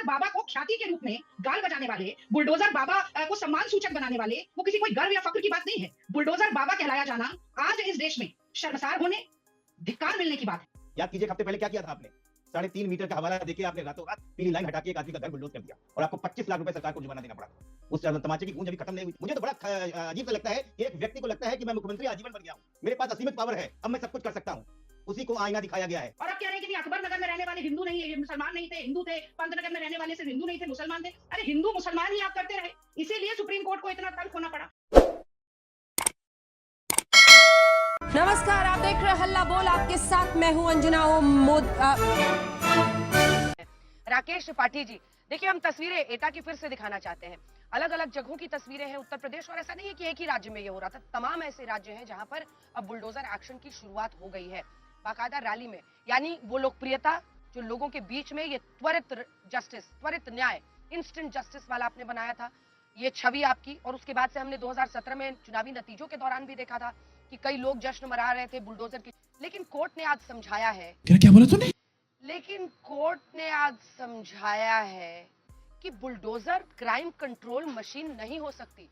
बाबा को ख्याति के रूप में गाल बजाने वाले, बुलडोजर बाबा को सम्मान सूचक बनाने वाले, वो किसी कोई गर्व या फक्र की बात नहीं है। बुलडोजर बाबा कहलाया जाना आज इस देश में शर्मसार होने, धिक्कार मिलने की बात है। याद कीजिए, हफ्ते पहले क्या किया था आपने? 3.5 मीटर का हवाला देके आपने रातों रात पीली लाइन हटा के एक आदमी का घर बुलडोज कर दिया और आपको 25 लाख रुपए सरकार को जुर्माना देना पड़ा। उस तमाचे की गूंज अभी खत्म नहीं हुई। मुझे तो बड़ा अजीब सा लगता है कि एक व्यक्ति को लगता है कि मैं मुख्यमंत्री आजीवन बन गया हूं, मेरे पास असीमित पावर है, अब मैं सब कुछ कर सकता हूं। उसी को आईना दिखाया गया है। और अब कह रहे हैं कि अकबर नगर में रहने वाले हिंदू नहीं, मुसलमान नहीं थे, हिंदू थे। पंतनगर में रहने वाले सिर्फ हिंदू नहीं थे, मुसलमान थे। अरे हिंदू मुसलमान ही आप करते रहे, इसीलिए सुप्रीम कोर्ट को इतना तल्ख होना पड़ा। नमस्कार, आप देख रहे हैं हल्ला बोल। आपके साथ मैं हूं अंजना राकेश त्रिपाठी जी। देखिए, हम तस्वीरें एटा की फिर से दिखाना चाहते हैं। अलग अलग जगहों की तस्वीरें हैं उत्तर प्रदेश, और ऐसा नहीं है कि एक ही राज्य में ये हो रहा था। तमाम ऐसे राज्य हैं जहां पर अब बुलडोजर एक्शन की शुरुआत हो गई है, बाकायदा रैली में। यानी वो लोकप्रियता जो लोगों के बीच में ये त्वरित जस्टिस, त्वरित न्याय, इंस्टेंट जस्टिस वाला आपने बनाया था, ये छवि आपकी। और उसके बाद से हमने 2017 में चुनावी नतीजों के दौरान भी देखा था कि कई लोग जश्न मना रहे थे बुलडोजर की। लेकिन कोर्ट ने आज समझाया है, क्या बोला तूने? लेकिन कोर्ट ने आज समझाया है कि बुलडोजर क्राइम कंट्रोल मशीन नहीं हो सकती।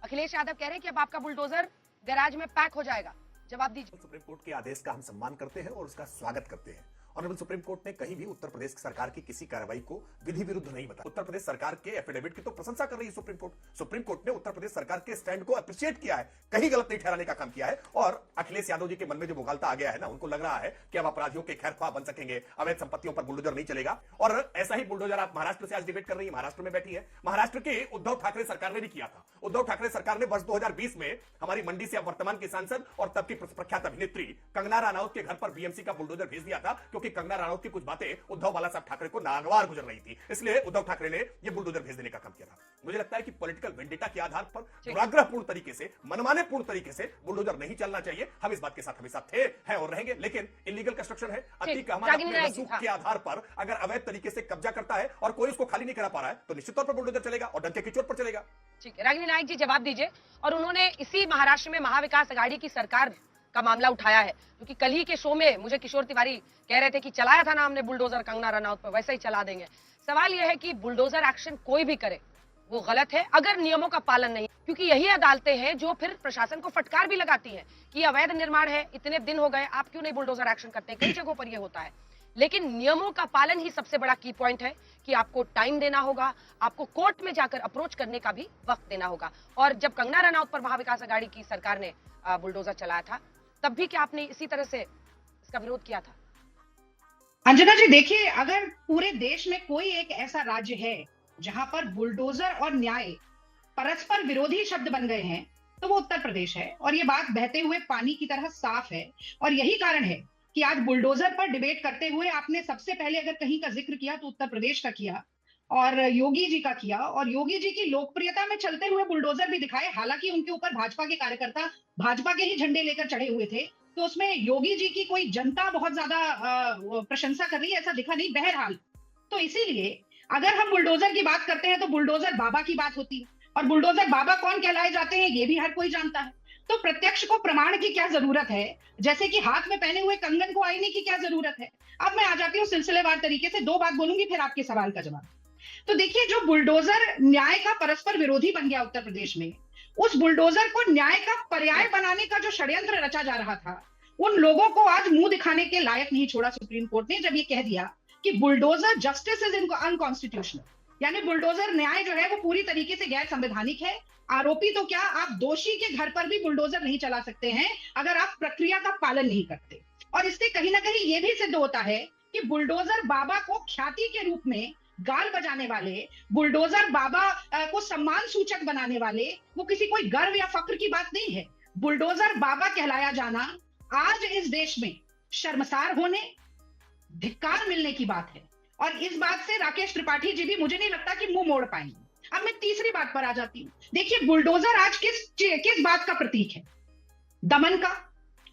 अखिलेश यादव कह रहे हैं कि अब आपका बुलडोजर गैराज में पैक हो जाएगा। जवाब दीजिए। सुप्रीम कोर्ट के आदेश का हम सम्मान करते हैं और उसका स्वागत करते हैं। ऑनरेबल सुप्रीम कोर्ट ने कहीं भी उत्तर प्रदेश सरकार की किसी कार्रवाई को विधि विरुद्ध नहीं बताया। उत्तर प्रदेश सरकार के एफिडेविट की तो प्रशंसा कर रही है सुप्रीम कोर्ट। सुप्रीम कोर्ट ने उत्तर प्रदेश सरकार के स्टैंड को अप्रिशिएट किया है, कहीं गलत नहीं ठहराने का काम किया है। और अखिलेश यादव जी के मन में जो मुगालता आ गया है ना, उनको लग रहा है कि अब अपराधियों के खैरख्वाह बन सकेंगे, अवैध संपत्तियों पर बुलडोजर नहीं चलेगा। और ऐसा ही बुलडोजर आप महाराष्ट्र से आज डिबेट कर रही है, महाराष्ट्र में बैठी है। महाराष्ट्र के उद्धव ठाकरे सरकार ने भी किया था। उद्धव ठाकरे सरकार ने वर्ष 2020 में हमारी मंडी से वर्तमान की सांसद और तब की प्रख्यात अभिनेत्री कंगना रनौत के घर पर बीएमसी का बुलडोजर भेज दिया था, क्योंकि कंगना रनौत की कुछ बातें उद्धव बाला साहब ठाकरे को नागवार गुजर रही थी। इसलिए उद्धव ठाकरे ने यह बुलडोजर भेज देने का काम किया था। मुझे लगता है कि पॉलिटिकल वेंडेटा के आधार पर दुराग्रहपूर्ण तरीके से, मनमानेपूर्ण तरीके से बुलडोजर नहीं चलना चाहिए। हम इस बात के साथ हमेशा थे, हैं और रहेंगे। लेकिन इलीगल कंस्ट्रक्शन है, अति का हमारे रसूख के आधार पर अगर अवैध तरीके से कब्जा करता है और कोई उसको खाली नहीं करा पा रहा है, तो निश्चित तौर पर बुलडोजर चलेगा और डंके की चोट पर चलेगा। ठीक है, रागिनी नायक जी जवाब दीजिए। और उन्होंने इसी महाराष्ट्र में महाविकास आघाड़ी की सरकार का मामला उठाया है, क्योंकि कल ही के शो में मुझे किशोर तिवारी कह रहे थे कि चलाया था ना हमने बुलडोजर कंगना रनौत पर, वैसे ही चला देंगे। सवाल यह है कि बुलडोजर एक्शन कोई भी करे वो गलत है अगर नियमों का पालन नहीं, क्योंकि यही अदालतें हैं जो फिर प्रशासन को फटकार भी लगाती हैं कि अवैध निर्माण है, इतने दिन हो गए, आप क्यों नहीं बुलडोजर एक्शन करते। कई जगहों पर यह होता है, लेकिन नियमों का पालन ही सबसे बड़ा की पॉइंट है कि आपको टाइम देना होगा, आपको कोर्ट में जाकर अप्रोच करने का भी वक्त देना होगा। और जब कंगना रनौत पर महाविकास आघाड़ी की सरकार ने बुलडोजर चलाया था, तब भी क्या आपने इसी तरह से इसका विरोध किया था? अंजना जी देखिए, अगर पूरे देश में कोई एक ऐसा राज्य है जहां पर बुलडोजर और न्याय परस्पर विरोधी शब्द बन गए हैं, तो वो उत्तर प्रदेश है। और ये बात बहते हुए पानी की तरह साफ है। और यही कारण है कि आज बुलडोजर पर डिबेट करते हुए आपने सबसे पहले अगर कहीं का जिक्र किया तो उत्तर प्रदेश का किया और योगी जी का किया। और योगी जी की लोकप्रियता में चलते हुए बुलडोजर भी दिखाए। हालांकि उनके ऊपर भाजपा के कार्यकर्ता भाजपा के ही झंडे लेकर चढ़े हुए थे, तो उसमें योगी जी की कोई जनता बहुत ज्यादा प्रशंसा कर रही है ऐसा दिखा नहीं। बहरहाल, तो इसीलिए अगर हम बुलडोजर की बात करते हैं तो बुलडोजर बाबा की बात होती है। और बुलडोजर बाबा कौन कहलाए जाते हैं ये भी हर कोई जानता है। तो प्रत्यक्ष को प्रमाण की क्या जरूरत है, जैसे कि हाथ में पहने हुए कंगन को आईने की क्या जरूरत है। अब मैं आ जाती हूँ सिलसिलेवार तरीके से, दो बात बोलूंगी फिर आपके सवाल का जवाब। तो देखिए, जो बुलडोजर न्याय का परस्पर विरोधी बन गया उत्तर प्रदेश में, उस बुलडोजर को न्याय का पर्याय बनाने का जो षड्यंत्र रचा जा रहा था, उन लोगों को आज मुंह दिखाने के लायक नहीं छोड़ा सुप्रीम कोर्ट ने, जब ये कह दिया कि बुलडोजर जस्टिस इज अनकॉन्स्टिट्यूशनल। यानी बुलडोजर न्याय जो है वो पूरी तरीके से गैर संवैधानिक है। आरोपी तो क्या, आप दोषी के घर पर भी बुलडोजर नहीं चला सकते हैं अगर आप प्रक्रिया का पालन नहीं करते। और इससे कहीं ना कहीं ये भी सिद्ध होता है कि बुलडोजर बाबा को ख्याति के रूप में गाल बजाने वाले, बुलडोजर बाबा को सम्मान सूचक बनाने वाले, वो किसी कोई गर्व या फक्र की बात नहीं है। बुलडोजर बाबा कहलाया जाना आज इस देश में शर्मसार होने, धिक्कार मिलने की बात है। और इस बात से राकेश त्रिपाठी जी भी मुझे नहीं लगता कि मुंह मोड़ पाएंगे। अब मैं तीसरी बात पर आ जाती हूँ। देखिए, बुलडोजर आज किस बात का प्रतीक है? दमन का,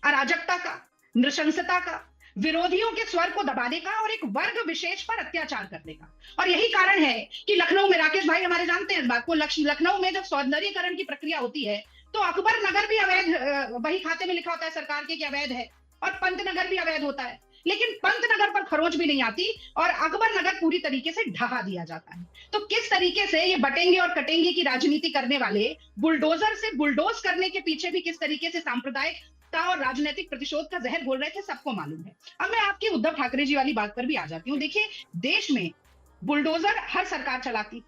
अराजकता का, नृशंसता का, विरोधियों के स्वर को दबाने का और एक वर्ग विशेष पर अत्याचार करने का। और यही कारण है कि लखनऊ में, राकेश भाई हमारे जानते हैं इस बात को, लखनऊ में जब सौंदर्यीकरण की प्रक्रिया होती है तो अकबर नगर भी अवैध, वही खाते में लिखा होता है सरकार के कि अवैध है, और पंतनगर भी अवैध होता है। लेकिन पंतनगर पर खरोंच भी नहीं आती और अकबर नगर पूरी तरीके से ढहा दिया जाता है। तो किस तरीके से ये बटेंगे और कटेंगे की राजनीति करने वाले बुलडोजर से बुलडोज करने के पीछे भी किस तरीके से सांप्रदायिकता और राजनीतिक प्रतिशोध का जहर घोल रहे थे, सबको मालूम है। अब मैं आपकी उद्धव ठाकरे जी वाली बात पर भी आ जाती हूँ। देखिए, देश में बुलडोजर हर सरकार चलाती,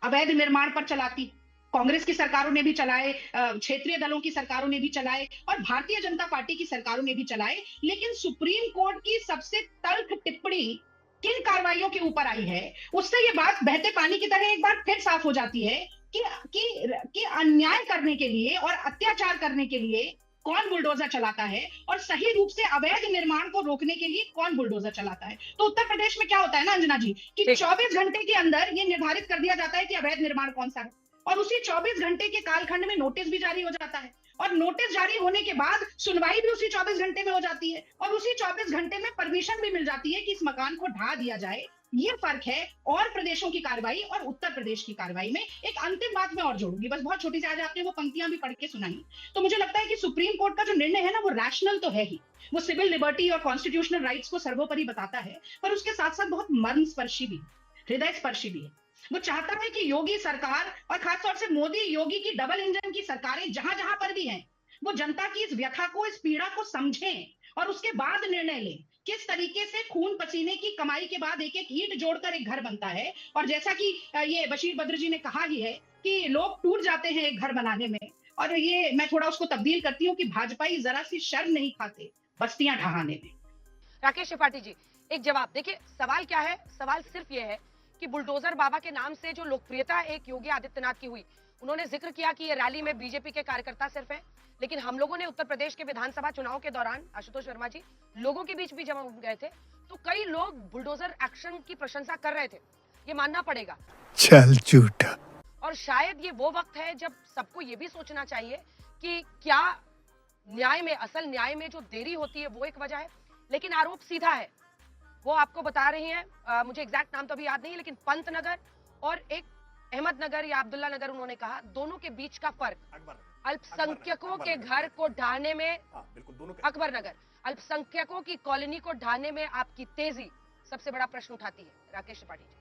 अवैध निर्माण पर चलाती, कांग्रेस की सरकारों ने भी चलाए, क्षेत्रीय दलों की सरकारों ने भी चलाए और भारतीय जनता पार्टी की सरकारों ने भी चलाए। लेकिन सुप्रीम कोर्ट की सबसे तल्ख टिप्पणी किन कार्रवाइयों के ऊपर आई है, उससे ये बात बहते पानी की तरह एक बार फिर साफ हो जाती है कि अन्याय करने के लिए और अत्याचार करने के लिए कौन बुलडोजर चलाता है और सही रूप से अवैध निर्माण को रोकने के लिए कौन बुलडोजर चलाता है। तो उत्तर प्रदेश में क्या होता है ना अंजना जी, कि 24 घंटे के अंदर ये निर्धारित कर दिया जाता है कि अवैध निर्माण कौन सा है और उसी 24 घंटे के कालखंड में नोटिस भी जारी हो जाता है और नोटिस जारी होने के बाद सुनवाई भी उसी 24 घंटे में हो जाती है और उसी 24 घंटे में परमिशन भी मिल जाती है कि इस मकान को ढा दिया जाए। ये फर्क है और प्रदेशों की कार्रवाई और उत्तर प्रदेश की कार्रवाई में। एक अंतिम बात मैं और जोड़ूंगी, बस बहुत छोटी सी, आज आपने वो पंक्तियां भी पढ़ के सुनाई, तो मुझे लगता है कि सुप्रीम कोर्ट का जो निर्णय है ना, वो रैशनल तो है ही, वो सिविल लिबर्टी और कॉन्स्टिट्यूशनल राइट्स को सर्वोपरि बताता है, पर उसके साथ साथ बहुत मर्मस्पर्शी भी, हृदय स्पर्शी भी है। वो चाहता है कि योगी सरकार और खासतौर से मोदी योगी की डबल इंजन की सरकारें जहां जहां पर भी हैं, वो जनता की इस व्यथा को, इस पीड़ा को समझें और उसके बाद निर्णय लें। किस तरीके से खून पसीने की कमाई के बाद एक एक ईंट जोड़कर एक घर बनता है, और जैसा कि ये बशीर बद्र जी ने कहा ही है कि लोग टूट जाते हैं एक घर बनाने में, और ये मैं थोड़ा उसको तब्दील करती हूँ कि भाजपाई जरा सी शर्म नहीं खाते बस्तियां ढहाने में। राकेश त्रिपाठी जी, एक जवाब देखिए, सवाल क्या है, सवाल सिर्फ ये है कि बुलडोजर बाबा के नाम से जो लोकप्रियता एक योगी आदित्यनाथ की हुई, उन्होंने जिक्र किया कि ये रैली में बीजेपी के कार्यकर्ता सिर्फ हैं, लेकिन हम लोगों ने उत्तर प्रदेश के विधानसभा चुनाव के दौरान, आशुतोष वर्मा जी, लोगों के बीच भी जब हम गए थे तो कई लोग बुलडोजर एक्शन की प्रशंसा कर रहे थे, ये मानना पड़ेगा। चल झूठा। और शायद ये वो वक्त है जब सबको ये भी सोचना चाहिए कि क्या न्याय में, असल न्याय में जो देरी होती है वो एक वजह है, लेकिन आरोप सीधा है। वो आपको बता रही हैं, मुझे एग्जैक्ट नाम तो अभी याद नहीं है, लेकिन पंतनगर और एक अहमदनगर या अब्दुल्ला नगर उन्होंने कहा, दोनों के बीच का फर्क अल्पसंख्यकों के घर को ढाने में, अकबर नगर, अल्पसंख्यकों की कॉलोनी को ढाने में आपकी तेजी सबसे बड़ा प्रश्न उठाती है। राकेश त्रिपाठी जी,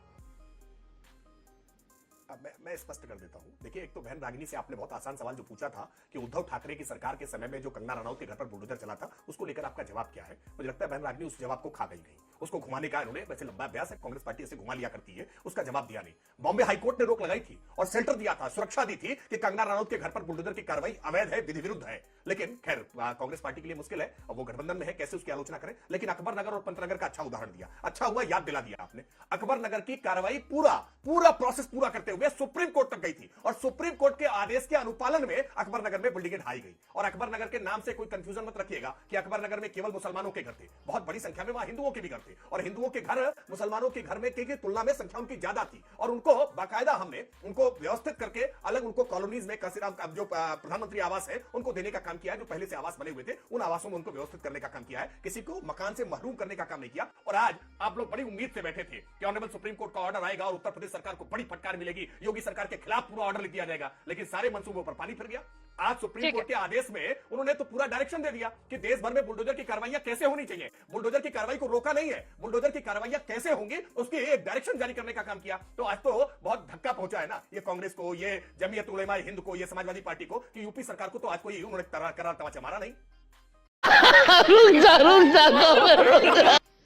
मैं स्पष्ट कर देता हूं। देखिए, एक तो बहन रागिनी से आपने बहुत आसान सवाल जो पूछा था कि उद्धव ठाकरे की सरकार के समय में जो कंगना रनौत के घर पर बुलडोजर चला था, उसको लेकर आपका जवाब क्या है। मुझे लगता है बहन रागिनी उस जवाब को खा गई नहीं, उसको घुमाने का इन्होंने, वैसे लंबा अभ्यास है, कांग्रेस पार्टी ऐसे घुमा लिया करती है, उसका जवाब दिया नहीं। बॉम्बे हाईकोर्ट ने रोक लगाई थी और शेल्टर दिया था, सुरक्षा दी थी कि कंगना रनौत के घर पर बुलडोजर की कार्रवाई अवैध है, विधि विरुद्ध है। लेकिन खैर, कांग्रेस पार्टी के लिए मुश्किल है और वो गठबंधन में है, कैसे उसकी आलोचना करें। लेकिन अकबर नगर और पंतनगर का अच्छा उदाहरण दिया, अच्छा हुआ याद दिला दिया आपने। अकबर नगर की कार्रवाई पूरा प्रोसेस पूरा करते हुए सुप्रीम कोर्ट तक गई थी और सुप्रीम कोर्ट के आदेश के अनुपालन में अकबर नगर में बिल्डिंगें ढाई गई। और अकबर नगर के नाम से कोई कंफ्यूजन मत रखिएगा कि अकबर नगर में केवल मुसलमानों के घर थे, बहुत बड़ी संख्या में वहां हिंदुओं के भी घर थे, और हिंदुओं के घर मुसलमानों के घर में की तुलना में संख्या उनकी ज्यादा थी, और उनको बाकायदा हमने उनको व्यवस्थित करके अलग उनको कॉलोनीज में, जो प्रधानमंत्री आवास है उनको देने का काम किया है, जो पहले से आवास बने हुए थे उन आवासों में उनको व्यवस्थित करने का काम किया है, किसी को मकान से महरूम करने का काम नहीं किया। और आज आप लोग बड़ी उम्मीद से बैठे थे कि ऑनरेबल सुप्रीम कोर्ट का ऑर्डर आएगा और उत्तर प्रदेश सरकार को बड़ी फटकार मिलेगी, योगी सरकार के खिलाफ पूरा ऑर्डर लिख दिया जाएगा, लेकिन सारे मंसूबों पर पानी फिर गया। आज सुप्रीम कोर्ट के आदेश में उन्होंने तो पूरा डायरेक्शन दे दिया कि देश भर में बुलडोजर की कार्रवाइयां कैसे होनी चाहिए। बुलडोजर की कार्रवाई को रोका नहीं है, बुलडोजर की कार्रवाइयां कैसे होंगी उसकी एक डायरेक्शन जारी करने का काम किया। तो आज तो बहुत धक्का पहुंचा है ना ये कांग्रेस को, ये जमीयत उलेमा हिंद को, ये समाजवादी पार्टी को, कि यूपी सरकार को तो आज कोई उन्होंने करार तमाचा मारा नहीं।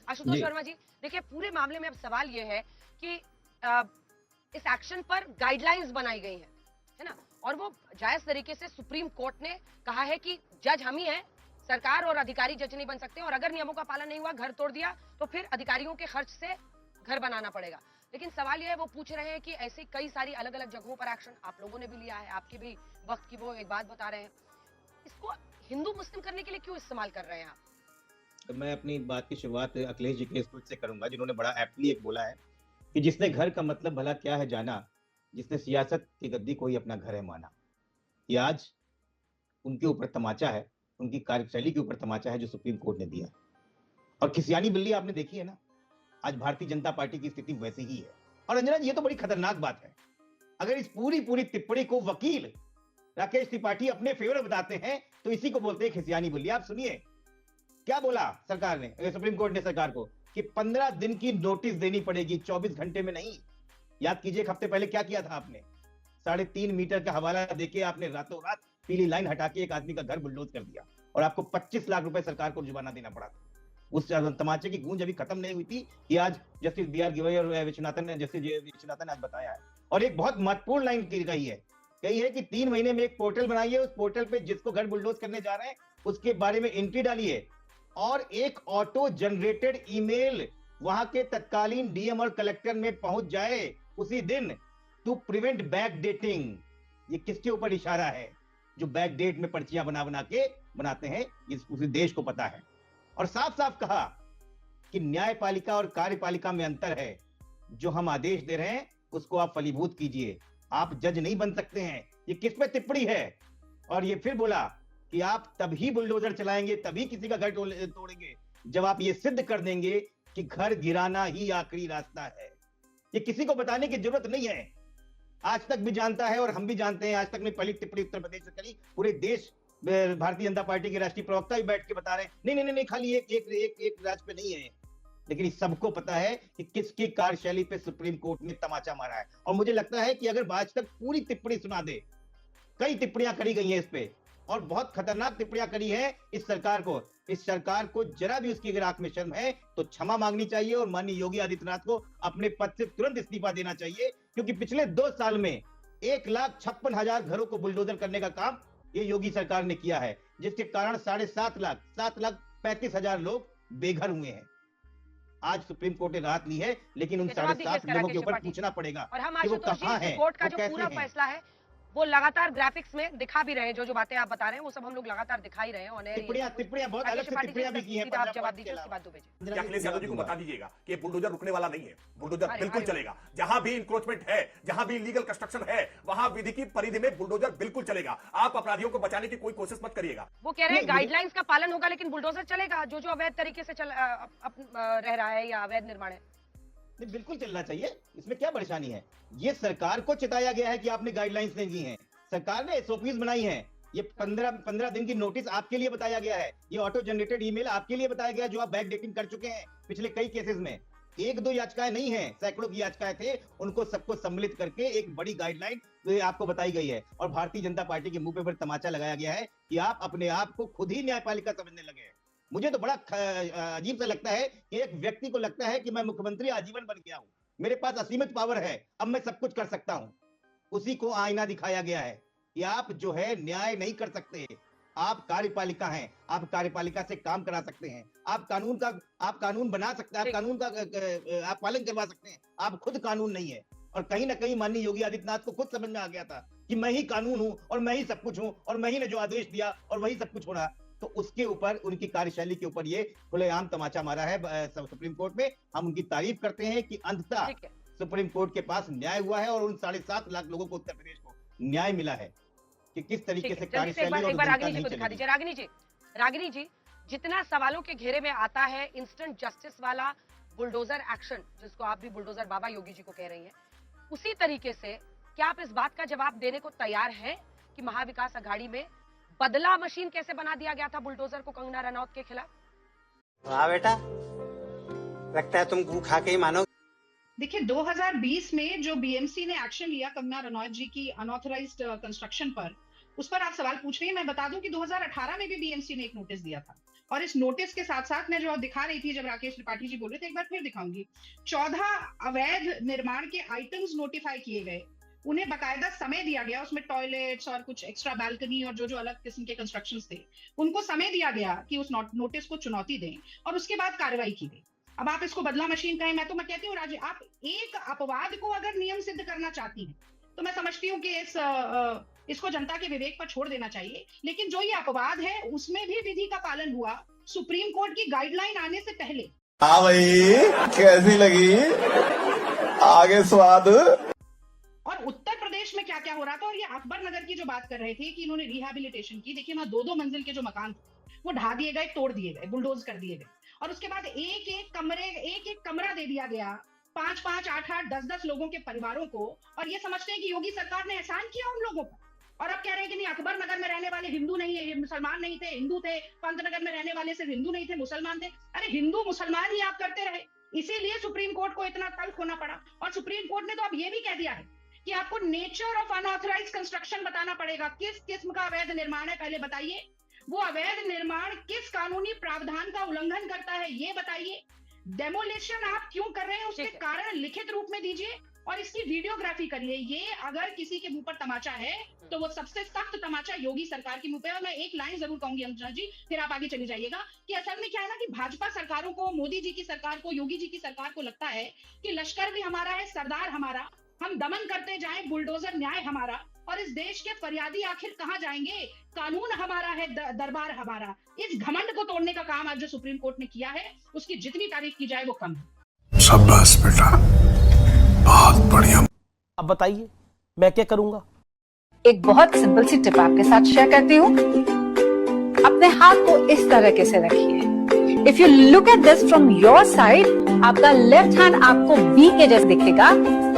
आशुतोष वर्मा जी, देखिए, पूरे मामले में अब सवाल यह है कि इस एक्शन पर गाइडलाइंस बनाई गई है ना, और वो जायज तरीके से सुप्रीम कोर्ट ने कहा है कि जज हम ही हैं, सरकार और अधिकारी जज नहीं बन सकते, और अगर नियमों का पालन नहीं हुआ, घर तोड़ दिया, तो फिर अधिकारियों के खर्च से घर बनाना पड़ेगा। लेकिन सवाल यह है, वो पूछ रहे हैं कि ऐसी कई सारी अलग अलग जगहों पर एक्शन आप लोगों ने भी लिया है, आपके भी वक्त की वो एक बात बता रहे हैं, इसको हिंदू मुस्लिम करने के लिए क्यों इस्तेमाल कर रहे हैं आप? तो मैं अपनी बात की शुरुआत अखिलेश जी के इस ट्वीट से करूंगा, जिन्होंने बड़ा एप्टली एक बोला है कि जिसने घर का मतलब भला क्या है जाना, जिसने सियासत की गद्दी को ही अपना घर है माना। ये आज उनके ऊपर तमाचा है, उनकी कार्यशैली के ऊपर तमाचा है जो सुप्रीम कोर्ट ने दिया। और खिसियानी बिल्ली आपने देखी है ना, आज भारतीय जनता पार्टी की स्थिति वैसी ही है। और अंजना, ये तो बड़ी खतरनाक बात है, अगर इस पूरी टिप्पणी को वकील राकेश त्रिपाठी अपने फेवर बताते हैं तो इसी को बोलते हैं खिसियानी बिल्ली। आप सुनिए, क्या बोला सरकार ने, सुप्रीम कोर्ट ने सरकार को कि 15 दिन की नोटिस देनी पड़ेगी, 24 घंटे में नहीं। याद कीजिए एक हफ्ते पहले क्या किया था आपने, 3.5 मीटर का हवाला देके आपने रातों रात पीली लाइन हटा के एक आदमी का घर बुलडोज कर दिया और आपको 25 लाख रुपए सरकार को जुर्माना देना पड़ा था। उस तमाचे की गूंज अभी खत्म नहीं हुई थी कि आज जस्टिस बी.आर. गिवई और विश्वनाथन ने आज बताया है। और एक बहुत महत्वपूर्ण लाइन कही है कि 3 महीने में एक पोर्टल बनाइए, उस पोर्टल पे जिसको घर बुलडोज करने जा रहे हैं उसके बारे में एंट्री डालिए और एक ऑटो जनरेटेड ईमेल वहां के तत्कालीन डीएम और कलेक्टर में पहुंच जाए उसी दिन, टू प्रिवेंट बैक डेटिंग। ये किसके ऊपर इशारा है? जो बैक डेट में पर्चियां बना के बनाते हैं, इस उसी देश को पता है। और साफ साफ कहा कि न्यायपालिका और कार्यपालिका में अंतर है। जो हम आदेश दे रहे हैं उसको आप फलीभूत कीजिए, आप जज नहीं बन सकते हैं। ये किस पे टिप्पणी है? और ये फिर बोला कि आप तभी बुलडोजर चलाएंगे, तभी किसी का घर तोड़ेंगे जब आप ये सिद्ध कर देंगे कि घर गिराना ही आखिरी रास्ता है। ये किसी को बताने की जरूरत नहीं है, आज तक भी जानता है और हम भी जानते हैं। आज तक में पहली टिप्पणी उत्तर प्रदेश से करी, पूरे देश भारतीय जनता पार्टी के राष्ट्रीय प्रवक्ता भी बैठ के बता रहे हैं नहीं, खाली एक राज्य पे नहीं है। लेकिन सबको पता है कि किसकी कार्यशैली पे सुप्रीम कोर्ट ने तमाचा मारा है। और मुझे लगता है कि अगर आज तक पूरी टिप्पणी सुना दे, कई टिप्पणियां करी गई हैं इस पे और बहुत खतरनाक टिप्पणियां करी है इस सरकार को। इस सरकार को जरा भी उसकी अगर आंख में शर्म है तो क्षमा मांगनी चाहिए और माननीय योगी आदित्यनाथ को अपने पद से तुरंत इस्तीफा देना चाहिए, क्योंकि पिछले 2 साल में 1,56,000 घरों को बुलडोजर करने का काम ये योगी सरकार ने किया है, जिसके कारण 7,35,000 लोग बेघर हुए हैं। आज सुप्रीम कोर्ट ने राहत ली है, लेकिन उन 7.5 लोगों के ऊपर पूछना पड़ेगा और हम कि वो आशुतोष कहां जी, हैं, कोर्ट का वो जो कैसे पूरा हैं। फैसला है वो लगातार ग्राफिक्स में दिखा भी रहे हैं। जो बातें आप बता रहे हैं वो सब हम लोग लगातार दिखा ही रहे हैं। टिप्पणियां बहुत अलग से टिप्पणियां भी की हैं। आप जवाब दीजिए, उसके बाद 2 बजे अखिलेश यादव जी को बता दीजिएगा कि बुलडोजर रुकने वाला नहीं है, बुलडोजर अरे, बिल्कुल अरे, चलेगा। जहां भी इंक्रोचमेंट है, जहां भी इलीगल कंस्ट्रक्शन है, वहां विधि की परिधि में बुलडोजर बिल्कुल चलेगा। आप अपराधियों को बचाने की कोई कोशिश मत करिएगा। वो कह रहे हैं गाइडलाइंस का पालन होगा लेकिन बुलडोजर चलेगा। जो अवैध तरीके से रह रहा है या अवैध निर्माण है, बिल्कुल चलना चाहिए, इसमें क्या परेशानी है। ये सरकार को चिताया गया है कि आपने गाइडलाइंस नहीं दी हैं, सरकार ने एसओपीज बनाई हैं। ये 15 दिन की नोटिस आपके लिए बताया गया है, ये ऑटो जनरेटेड ईमेल आपके लिए बताया गया है, जो आप बैक डेटिंग कर चुके हैं पिछले कई केसेस में। 1-2 याचिकाएं नहीं है, सैकड़ों की याचिकाएं थे, उनको सबको सम्मिलित करके एक बड़ी गाइडलाइन आपको बताई गई है। और भारतीय जनता पार्टी के मुंह पे तमाचा लगाया गया है कि आप अपने आप को खुद ही न्यायपालिका समझने लगे हैं। मुझे तो बड़ा अजीब सा लगता है कि एक व्यक्ति को लगता है कि मैं मुख्यमंत्री आजीवन बन गया हूं, मेरे पास असीमित पावर है, अब मैं सब कुछ कर सकता हूं। उसी को आईना दिखाया गया है कि आप जो है न्याय नहीं कर सकते, आप कार्यपालिका हैं, आप कार्यपालिका से काम करा सकते हैं, आप कानून बना सकते हैं, आप कानून का आप पालन करवा सकते हैं, आप खुद कानून नहीं है। और कहीं ना कहीं माननीय योगी आदित्यनाथ को खुद समझ में आ गया था कि मैं ही कानून हूं और मैं ही सब कुछ हूं और मैं ही ने जो आदेश दिया और वही सब कुछ हो रहा। तो उसके ऊपर, उनकी कार्यशैली के ऊपर ये खुलेआम तमाचा मारा है सुप्रीम कोर्ट में। हम उनकी तारीफ करते हैं कि अंततः सुप्रीम कोर्ट के पास न्याय हुआ है और उन 7.5 लाख लोगों को उत्तर प्रदेश को न्याय मिला है कि किस तरीके से कार्यशैली और रागिनी जी को दिखा दीजिए। रागिनी जी, जितना सवालों के घेरे में आता है इंस्टेंट जस्टिस वाला बुलडोजर एक्शन, जिसको आप भी बुलडोजर बाबा योगी जी को कह रही हैं, उसी तरीके से क्या आप इस बात का जवाब देने को तैयार हैं कि महाविकास अघाड़ी में बदला मशीन कैसे बना दिया गया था बुलडोजर को कंगना रनौत के खिलाफ? वाह बेटा, लगता है तुम गू खा के ही मानो। देखिए, 2020 में जो बीएमसी ने एक्शन लिया कंगना रनौत जी की अनऑथराइज्ड कंस्ट्रक्शन पर, उस पर आप सवाल पूछ रहे हैं। मैं बता दूं कि 2018 में भी बीएमसी ने एक नोटिस दिया था और इस नोटिस के साथ साथ मैं जो दिखा रही थी जब राकेश त्रिपाठी जी बोल रहे थे, एक बार फिर दिखाऊंगी। 14 अवैध निर्माण के आइटम्स नोटिफाई किए गए, उन्हें बकायदा समय दिया गया, उसमें टॉयलेट्स और कुछ एक्स्ट्रा बालकनी और जो अलग किस्म के कंस्ट्रक्शंस थे उनको समय दिया गया कि उस नोटिस को चुनौती दें और उसके बाद कार्रवाई की गई। अब आप इसको बदला मशीन कहें, मैं कहती हूँ राजे, आप एक अपवाद को अगर नियम सिद्ध करना चाहती हैं तो मैं समझती हूँ कि इसको जनता के विवेक पर छोड़ देना चाहिए। लेकिन जो ये अपवाद है उसमें भी विधि का पालन हुआ सुप्रीम कोर्ट की गाइडलाइन आने से पहले। हाँ भाई, कैसी लगी आगे स्वाद। और उत्तर प्रदेश में क्या क्या हो रहा था, और ये अकबर नगर की जो बात कर रहे थे कि इन्होंने रिहैबिलिटेशन की, देखिए वहां 2-2 मंजिल के जो मकान थे वो ढा दिए गए, तोड़ दिए गए, बुलडोज कर दिए गए और उसके बाद एक एक कमरा दे दिया गया 5-5, 8-8, 10-10 लोगों के परिवारों को। और ये समझते हैं कि योगी सरकार ने एहसान किया उन लोगों पर और अब कह रहे हैं कि नहीं, अकबर नगर में रहने वाले हिंदू नहीं है, मुसलमान नहीं थे, हिंदू थे। पंतनगर में रहने वाले सिर्फ हिंदू नहीं थे, मुसलमान थे। अरे हिंदू मुसलमान ही आप करते रहे, इसीलिए सुप्रीम कोर्ट को इतना तल्ख होना पड़ा। और सुप्रीम कोर्ट ने तो अब ये भी कह दिया है कि आपको नेचर ऑफ अनऑथराइज कंस्ट्रक्शन बताना पड़ेगा। किस किस्म का अवैध निर्माण है पहले बताइए, वो अवैध निर्माण किस कानूनी प्रावधान का उल्लंघन करता है ये बताइए। डेमोलिशन आप क्यों कर रहे हैं उसके कारण लिखित रूप में दीजिए और इसकी वीडियोग्राफी करिए। ये अगर किसी के मुंह पर तमाचा है तो वो सबसे सख्त तमाचा योगी सरकार के मुंह पे है। और मैं एक लाइन जरूर कहूंगी अंजना जी, फिर आप आगे चली जाइएगा, कि असल में क्या है ना कि भाजपा सरकारों को, मोदी जी की सरकार को, योगी जी की सरकार को लगता है कि लश्कर भी हमारा है, सरदार हमारा, हम दमन करते जाएं, बुलडोजर न्याय हमारा, और इस देश के फरियादी आखिर कहां जाएंगे, कानून हमारा है, दरबार हमारा। इस घमंड को तोड़ने का काम आज जो सुप्रीम कोर्ट ने किया है उसकी जितनी तारीफ की जाए वो कम है। शाबाश बेटा, बहुत बढ़िया। अब बताइए मैं क्या करूंगा? एक बहुत सिंपल सी टिप आपके साथ शेयर करती हूँ। अपने हाथ को इस तरीके से रखिए। If you look at this from your side, आपका लेफ्ट हैंड आपको बी के जैसे दिखेगा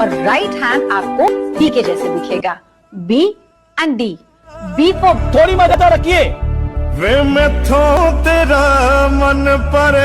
और राइट हैंड आपको डी के जैसे दिखेगा। B and D. B for थोड़ी मदद रखिए। वे मैं तेरा मन पर